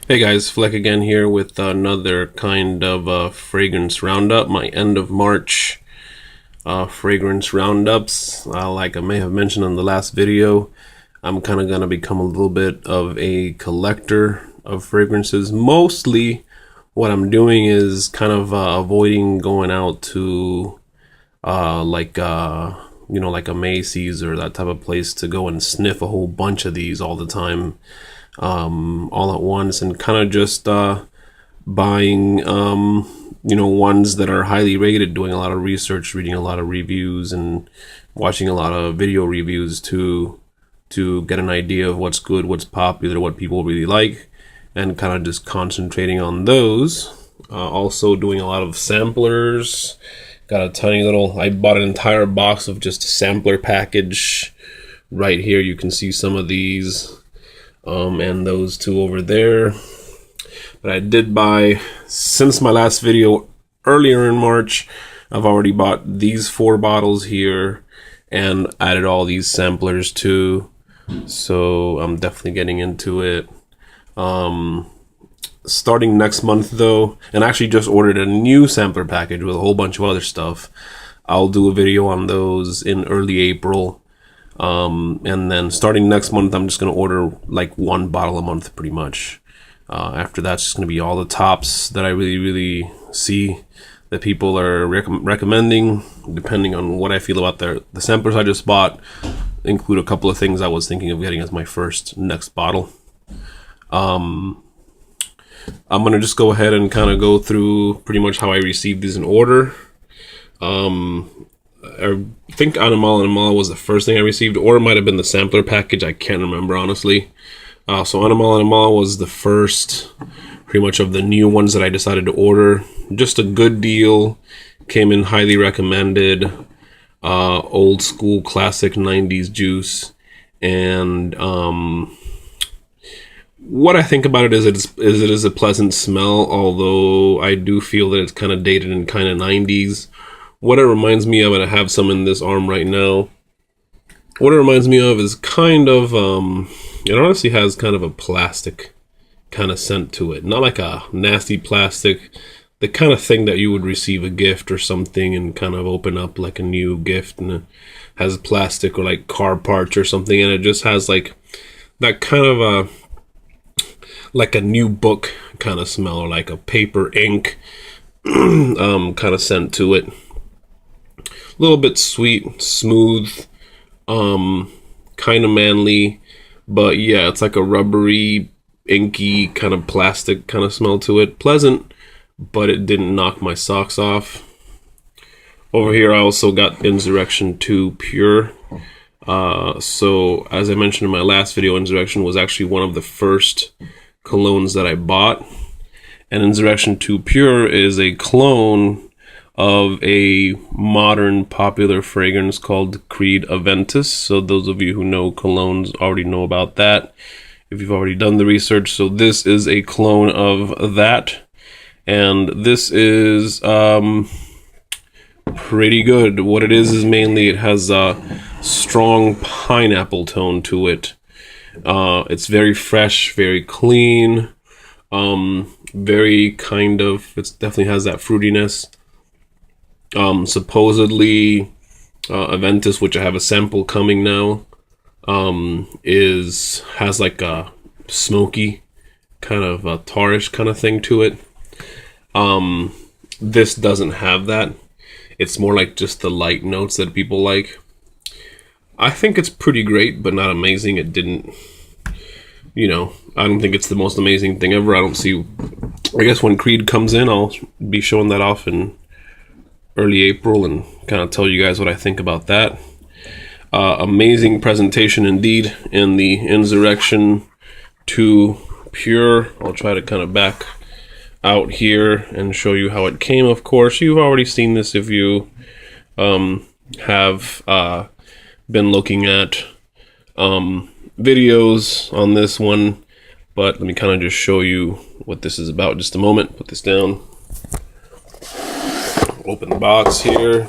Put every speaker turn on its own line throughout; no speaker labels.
Hey guys, Fleck again here with another kind of fragrance roundup. My end of March fragrance roundups. Like I may have mentioned in the last video, I'm kind of gonna become a little bit of a collector of fragrances. Mostly, what I'm doing is kind of avoiding going out to like a Macy's or that type of place to go and sniff a whole bunch of these all the time, all at once, and kind of just buying ones that are highly rated, doing a lot of research, reading a lot of reviews, and watching a lot of video reviews to get an idea of what's good, what's popular, what people really like, and kind of just concentrating on those. Also doing a lot of samplers. Got a tiny little, I bought an entire box of just a sampler package. Right here you can see some of these, and those two over there. But I did buy, since my last video earlier in March, I've already bought these 4 bottles here and added all these samplers too. So I'm definitely getting into it. Starting next month though, and I actually just ordered a new sampler package with a whole bunch of other stuff. I'll do a video on those in early April. And then starting next month, I'm just going to order like 1 bottle a month pretty much. After that's just going to be all the tops that I really see that people are recommending, depending on what I feel about the samplers I just bought. Include a couple of things I was thinking of getting as my first next bottle. I'm going to just go ahead and kind of go through pretty much how I received these in order. I think Animale was the first thing I received, or it might have been the sampler package. I can't remember, honestly. So Animale was the first, pretty much, of the new ones that I decided to order. Just a good deal. Came in highly recommended. Old school classic 90s juice. And what I think about it is it is a pleasant smell, although I do feel that it's kind of dated and kind of 90s. What it reminds me of, and I have some in this arm right now, what it reminds me of is kind of, it honestly has kind of a plastic kind of scent to it. Not like a nasty plastic, the kind of thing that you would receive a gift or something and kind of open up like a new gift, and it has plastic or like car parts or something, and it just has like that kind of like a new book kind of smell, or like a paper ink kind of scent to it. A little bit sweet, smooth, kind of manly, but yeah, it's like a rubbery, inky kind of plastic kind of smell to it. Pleasant, but it didn't knock my socks off. Over here I also got Insurrection 2 Pure. So as I mentioned in my last video, Insurrection was actually one of the first colognes that I bought, and Insurrection 2 Pure is a clone of a modern popular fragrance called Creed Aventus. So those of you who know colognes already know about that, if you've already done the research. So this is a clone of that, and this is pretty good. What it is mainly it has a strong pineapple tone to it. It's very fresh, very clean, very kind of, it definitely has that fruitiness. Supposedly, Aventus, which I have a sample coming now, has like a smoky, kind of a tarish kind of thing to it. This doesn't have that. It's more like just the light notes that people like. I think it's pretty great, but not amazing. It didn't, I don't think it's the most amazing thing ever. I guess when Creed comes in, I'll be showing that off in early April and kind of tell you guys what I think about that. Amazing presentation indeed in the Insurrection 2 Pure. I'll try to kind of back out here and show you how it came. Of course, you've already seen this if you have been looking at videos on this one, but let me kind of just show you what this is about. Just a moment. Put this down. Open the box here,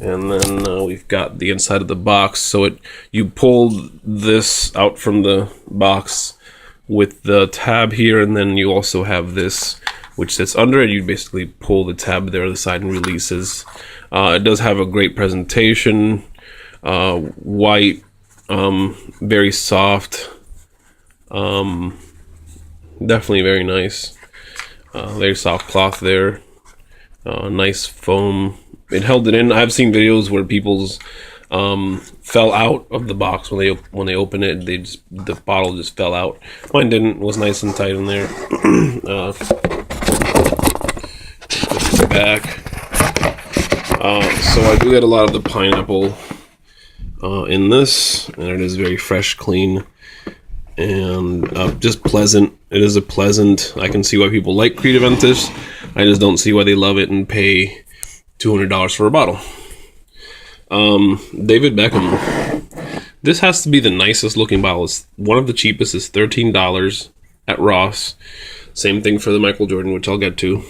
and then we've got the inside of the box. So you pull this out from the box with the tab here, and then you also have this which sits under it. You basically pull the tab there on the side and releases. It does have a great presentation, white, very soft, definitely very nice. Very soft cloth there, nice foam. It held it in. I've seen videos where people's fell out of the box when they open it. The bottle just fell out. Mine didn't. It was nice and tight in there. Back. So I do get a lot of the pineapple in this, and it is very fresh, clean, and just pleasant. It is a pleasant. I can see why people like Creed Aventus. I just don't see why they love it and pay $200 for a bottle. David Beckham. This has to be the nicest looking bottle. It's one of the cheapest is $13 at Ross. Same thing for the Michael Jordan, which I'll get to.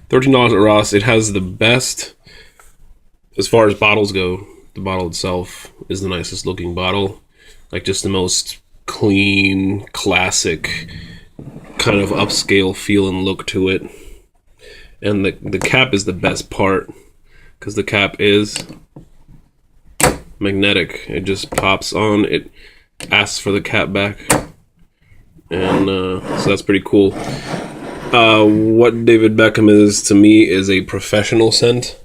$13 at Ross. It has the best, as far as bottles go, the bottle itself is the nicest looking bottle. Like just the most clean, classic, kind of upscale feel and look to it. And the cap is the best part, because the cap is magnetic. It just pops on. It asks for the cap back. And so that's pretty cool. What David Beckham is to me is a professional scent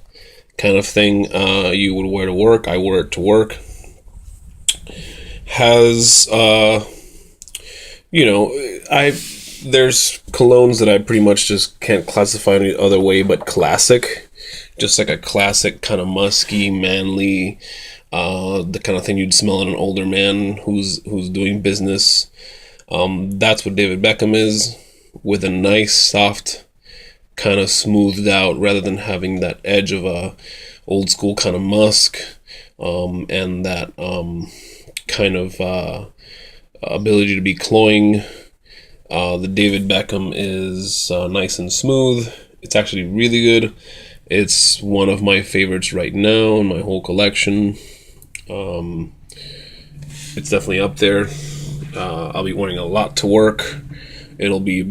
kind of thing. You would wear to work. I wear it to work. Has there's colognes that I pretty much just can't classify any other way but classic. Just like a classic kind of musky, manly, the kind of thing you'd smell in an older man who's doing business. That's what David Beckham is, with a nice, soft, kind of smoothed out, rather than having that edge of a old school kind of musk, and that kind of ability to be cloying. The David Beckham is nice and smooth. It's actually really good. It's one of my favorites right now in my whole collection. It's definitely up there. I'll be wearing a lot to work. It'll be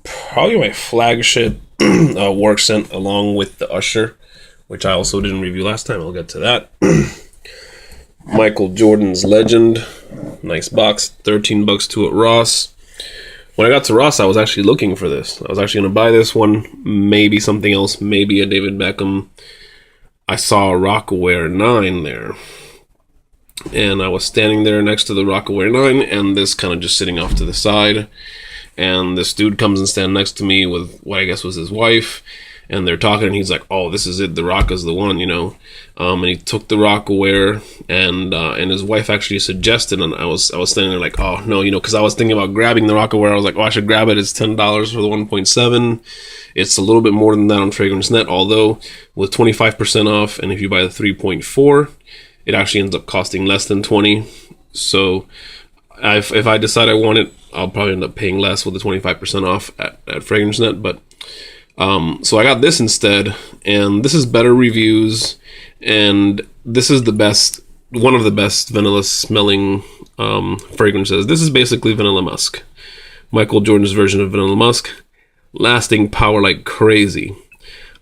probably my flagship work scent, along with the Usher, which I also didn't review last time. I'll get to that. Michael Jordan's Legend. Nice box. $13 too at Ross. When I got to Ross, I was actually looking for this. I was actually going to buy this one, maybe something else, maybe a David Beckham. I saw a Rockaware 9 there. And I was standing there next to the Rockaware 9, and this kind of just sitting off to the side. And this dude comes and stands next to me with what I guess was his wife. And they're talking, and he's like, "Oh, this is it. The Rock is the one, you know." And he took the Rockaware, and his wife actually suggested, and I was standing there like, "Oh no," because I was thinking about grabbing the Rockaware. I was like, "Oh, I should grab it. It's $10 for the 1.7. It's a little bit more than that on Fragrance Net, although with 25% off, and if you buy the 3.4, it actually ends up costing less than $20. So if I decide I want it, I'll probably end up paying less with the 25% off at Fragrance Net, but." So I got this instead, and this is better reviews, and this is one of the best vanilla smelling fragrances. This is basically vanilla musk. Michael Jordan's version of vanilla musk, lasting power like crazy.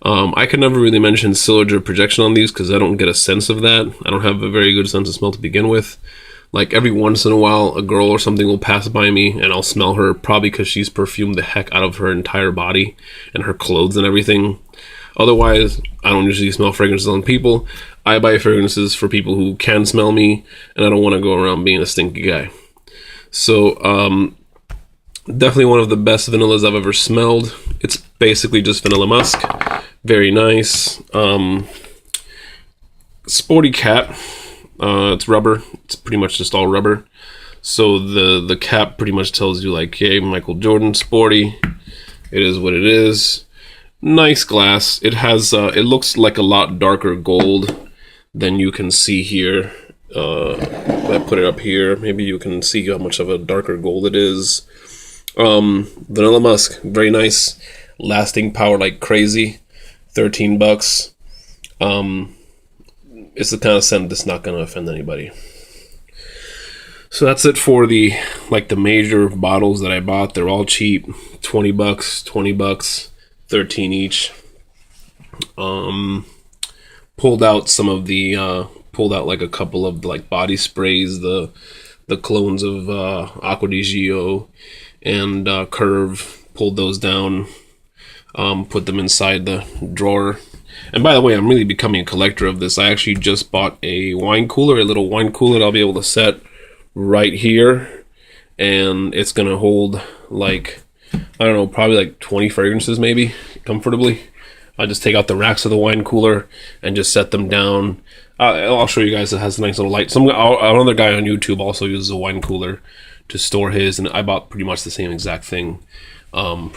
I can never really mention sillage or projection on these because I don't get a sense of that. I don't have a very good sense of smell to begin with. Like every once in a while, a girl or something will pass by me and I'll smell her, probably because she's perfumed the heck out of her entire body and her clothes and everything. Otherwise, I don't usually smell fragrances on people. I buy fragrances for people who can smell me, and I don't want to go around being a stinky guy. So, definitely one of the best vanillas I've ever smelled. It's basically just vanilla musk. Very nice. Sporty cap. It's rubber. It's pretty much just all rubber. So the cap pretty much tells you like, hey, Michael Jordan, sporty. It is what it is. Nice glass. It has. It looks like a lot darker gold than you can see here. I put it up here. Maybe you can see how much of a darker gold it is. Vanilla musk, very nice. Lasting power like crazy. $13. It's the kind of scent that's not going to offend anybody. So that's it for the major bottles that I bought. They're all cheap, $20, $20, 13 each. Pulled out some of the pulled out like a couple of like body sprays, the clones of Acqua di Gio and Curve. Pulled those down, put them inside the drawer. And by the way, I'm really becoming a collector of this. I actually just bought a wine cooler, a little wine cooler that I'll be able to set right here, and it's gonna hold like, I don't know, probably like 20 fragrances maybe comfortably. I'll just take out the racks of the wine cooler and just set them down. I'll show you guys. It has a nice little light. Another guy on YouTube also uses a wine cooler to store his, and I bought pretty much the same exact thing. So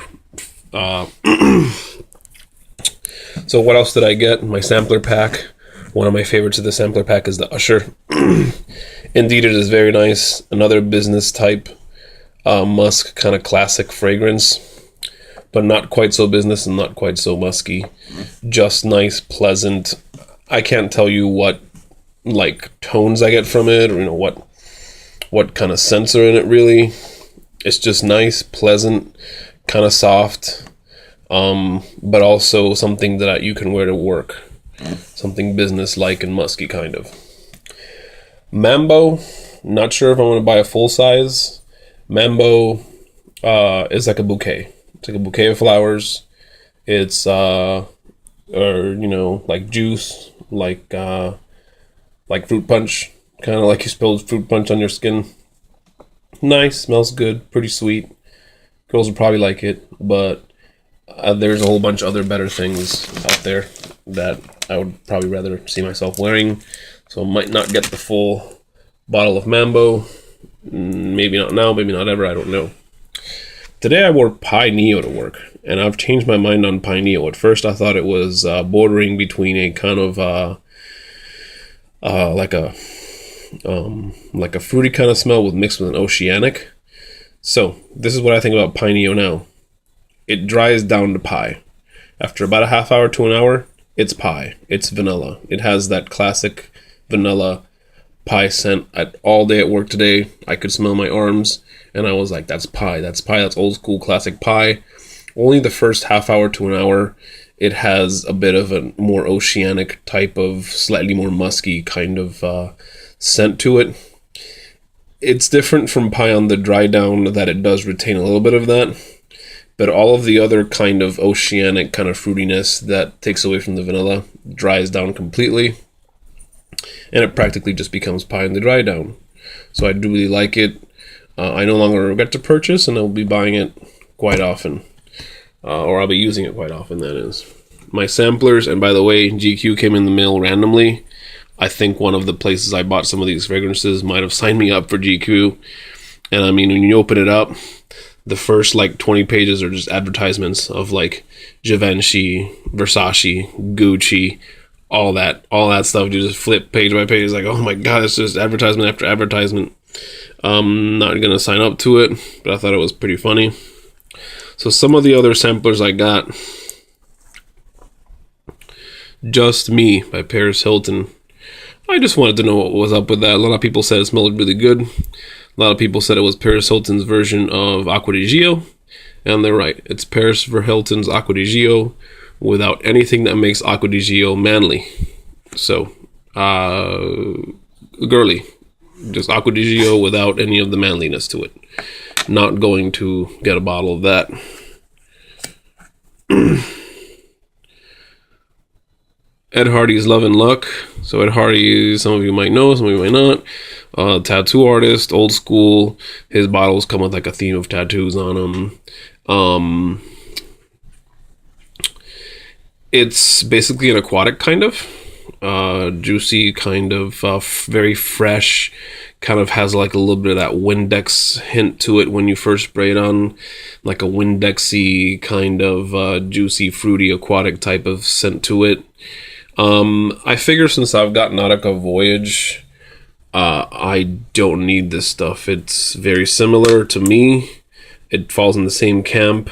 what else did I get? My sampler pack. One of my favorites of the sampler pack is the Usher. Indeed, it is very nice. Another business type musk, kind of classic fragrance, but not quite so business and not quite so musky. Just nice, pleasant. I can't tell you what like tones I get from it, or what kind of scents are in it really. It's just nice, pleasant, kind of soft, but also something that you can wear to work. Something business-like and musky kind of. Mambo, not sure if I want to buy a full size. Mambo is like a bouquet. It's like a bouquet of flowers. It's like juice, like fruit punch, kind of like you spilled fruit punch on your skin. Nice, smells good, pretty sweet. Girls will probably like it, but there's a whole bunch of other better things out there that I would probably rather see myself wearing. So I might not get the full bottle of Mambo. Maybe not now, maybe not ever, I don't know. Today I wore Pi Neo to work, and I've changed my mind on Pi Neo. At first I thought it was bordering between a kind of like a fruity kind of smell mixed with an oceanic. So this is what I think about Pi Neo now. It dries down to pie. After about a half hour to an hour, it's pie. It's vanilla. It has that classic vanilla pie scent. All day at work today, I could smell my arms, and I was like, that's pie. That's pie. That's old school classic pie. Only the first half hour to an hour, it has a bit of a more oceanic type of slightly more musky kind of scent to it. It's different from pie on the dry down that it does retain a little bit of that. But all of the other kind of oceanic kind of fruitiness that takes away from the vanilla dries down completely. And it practically just becomes pie in the dry down. So I do really like it. I no longer regret to purchase, and I'll be buying it quite often. Or I'll be using it quite often, that is. My samplers, and by the way, GQ came in the mail randomly. I think one of the places I bought some of these fragrances might have signed me up for GQ. And I mean, when you open it up, the first 20 pages are just advertisements of Givenchy, Versace, Gucci, all that stuff. You just flip page by page. It's like, oh my god, it's just advertisement after advertisement. I'm not gonna sign up to it, but I thought it was pretty funny. So some of the other samplers I got: Just Me by Paris Hilton. I just wanted to know what was up with that. A lot of people said it smelled really good. A lot of people said it was Paris Hilton's version of Acqua di Gio, and they're right. It's Paris Hilton's Acqua di Gio without anything that makes Acqua di Gio manly. So, girly. Just Acqua di Gio without any of the manliness to it. Not going to get a bottle of that. Ed Hardy's Love and Luck. So Ed Hardy, some of you might know, some of you might not. Tattoo artist, old school. His bottles come with a theme of tattoos on them. It's basically an aquatic kind of. Juicy kind of, very fresh. Kind of has a little bit of that Windex hint to it when you first spray it on. Like a Windexy kind of juicy, fruity, aquatic type of scent to it. I figure since I've got Nautica Voyage, I don't need this stuff. It's very similar to me. It falls in the same camp,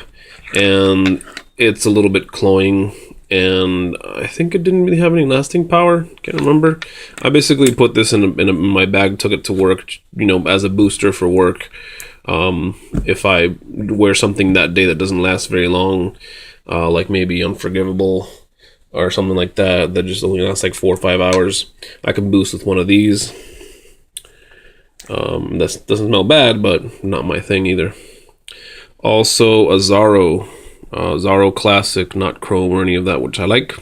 and it's a little bit cloying, and I think it didn't really have any lasting power. Can't remember. I basically put this in my bag, took it to work, as a booster for work. If I wear something that day that doesn't last very long, like maybe Unforgivable or something like that just only lasts like 4 or 5 hours, I can boost with one of these. That doesn't smell bad, but not my thing either. Also, Azzaro Classic, not Chrome or any of that, which I like.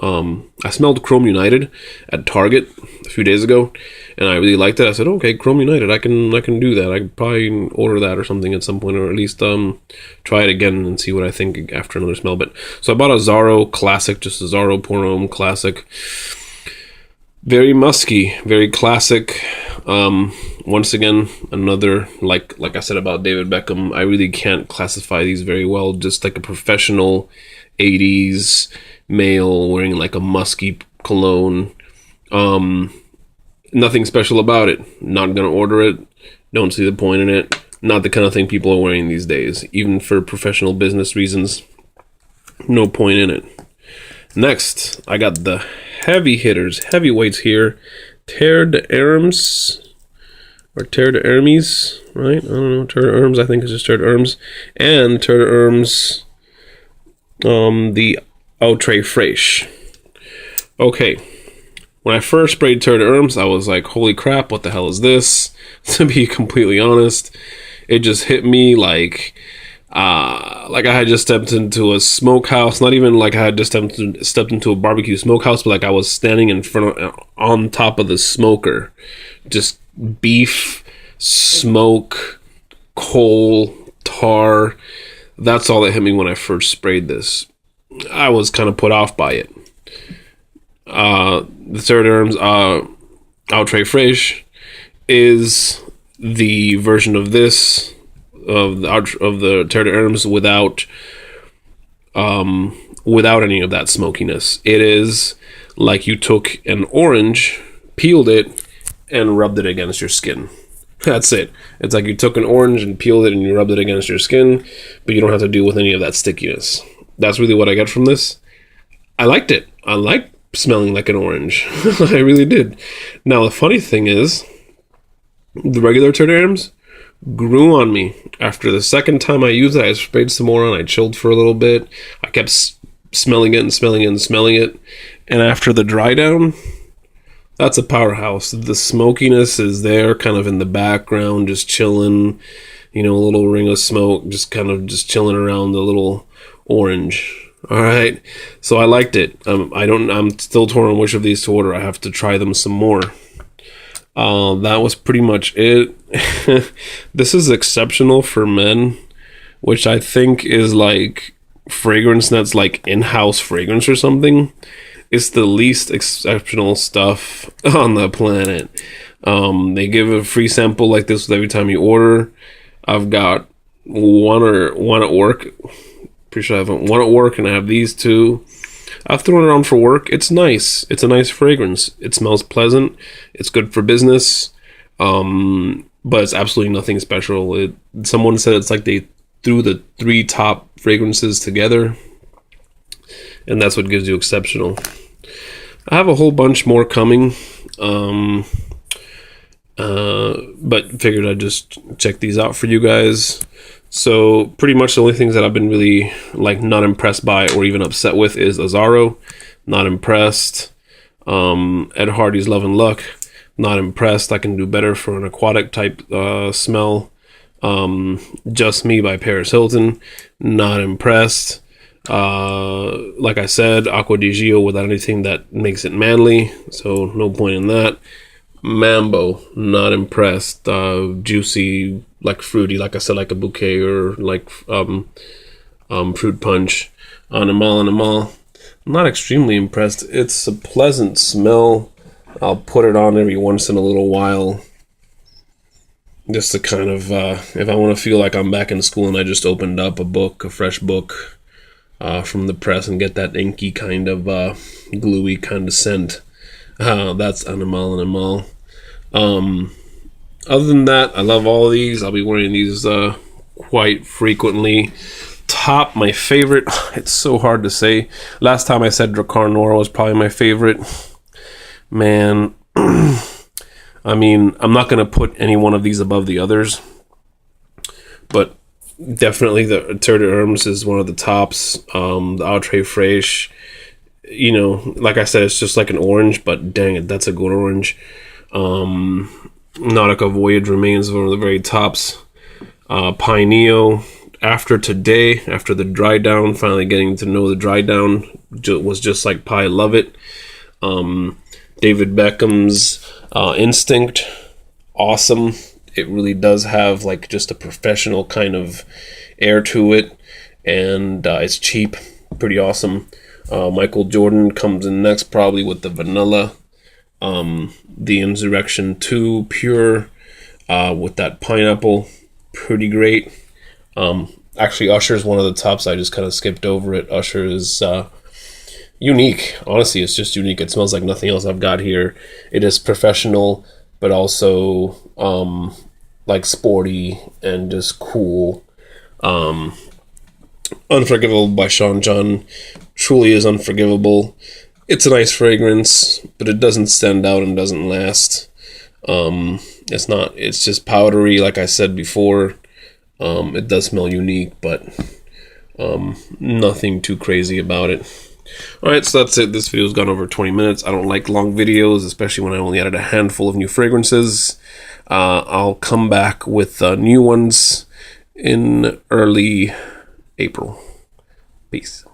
I smelled Chrome United at Target a few days ago, and I really liked it. I said, okay, Chrome United, I can do that. I could probably order that or something at some point, or at least try it again and see what I think after another smell. But so I bought a Azzaro Classic, just a Azzaro Pour Homme Classic. Very musky, very classic. Once again, another, like I said about David Beckham, I really can't classify these very well. Just like a professional 80s male wearing like a musky cologne. Nothing special about it. Not gonna order it. Don't see the point in it. Not the kind of thing people are wearing these days. Even for professional business reasons, no point in it. Next, I got the heavy hitters, heavyweights here. Terre or Terre d'Hermes, right? I don't know. Terre d'Hermes, I think it's just Terre d'Hermes. And Terre d'Hermes, the Outre fraiche. Okay. When I first sprayed Terre d'Hermes, I was like, holy crap, what the hell is this? To be completely honest, it just hit me like I had just stepped into a smokehouse. Not even like I had just stepped into a barbecue smokehouse, but like I was standing on top of the smoker. Just beef, smoke, coal, tar. That's all that hit me when I first sprayed this. I was kind of put off by it. The Terre d'Hermes Outre fraiche is the version of this of the Terre d'Hermes without any of that smokiness. It is like you took an orange, peeled it, and rubbed it against your skin. That's it. It's like you took an orange and peeled it and you rubbed it against your skin, but you don't have to deal with any of that stickiness. That's really what I got from this. I liked it. I liked smelling like an orange. I really did. Now, the funny thing is, the regular Terre d'Hermes grew on me. After the second time I used it, I sprayed some more on. I chilled for a little bit. I kept smelling it and smelling it and smelling it. And after the dry down, that's a powerhouse. The smokiness is there, kind of in the background, just chilling. A little ring of smoke, just kind of just chilling around the little orange. All right, so I liked it. I'm still torn on which of these to order. I have to try them some more. That was pretty much it. This is exceptional for men, which I think is like fragrance that's like in-house fragrance or something. It's the least exceptional stuff on the planet. They give a free sample like this with every time you order. I've got one at work. Pretty sure I have one at work, and I have these two. I've thrown it on for work. It's nice. It's a nice fragrance. It smells pleasant. It's good for business. But it's absolutely nothing special. Someone said it's like they threw the 3 top fragrances together, and that's what gives you exceptional. I have a whole bunch more coming, but figured I'd just check these out for you guys. So pretty much the only things that I've been really like not impressed by or even upset with is Azzaro. Not impressed. Ed Hardy's Love and Luck. Not impressed. I can do better for an aquatic type smell. Just Me by Paris Hilton. Not impressed. Like I said, Acqua di Gio without anything that makes it manly. So no point in that. Mambo, not impressed. Juicy, like fruity, like I said, like a bouquet or like fruit punch. Animale, not extremely impressed. It's a pleasant smell. I'll put it on every once in a little while, just to kind of if I want to feel like I'm back in school and I just opened up a fresh book from the press and get that inky kind of gluey kind of scent. That's Animale. Other than that, I love all of these. I'll be wearing these quite frequently. top, my favorite, it's so hard to say. Last time I said Dracar Noir was probably my favorite. Man, I mean, I'm not going to put any one of these above the others, but definitely the Terre d'Hermes is one of the tops. The Outre Fraiche, you know, like I said, it's just like an orange, but dang it, that's a good orange. Nautica Voyage remains one of the very tops. Pineo, after today, after the dry down, finally getting to know the dry down, was just like pie, love it. David Beckham's Instinct, awesome. It really does have like just a professional kind of air to it, and it's cheap, pretty awesome. Michael Jordan comes in next, probably with the vanilla. The Insurrection 2 pure with that pineapple, pretty great. Actually, Usher is one of the tops. I just kind of skipped over it. Usher is unique. Honestly, it's just unique. It smells like nothing else I've got here. It is professional, but also like sporty and just cool. Unforgivable by Sean John truly is unforgivable. It's a nice fragrance, but it doesn't stand out and doesn't last. It's just powdery, like I said before. It does smell unique, but nothing too crazy about it. Alright, so that's it. This video's gone over 20 minutes. I don't like long videos, especially when I only added a handful of new fragrances. I'll come back with new ones in early April. Peace.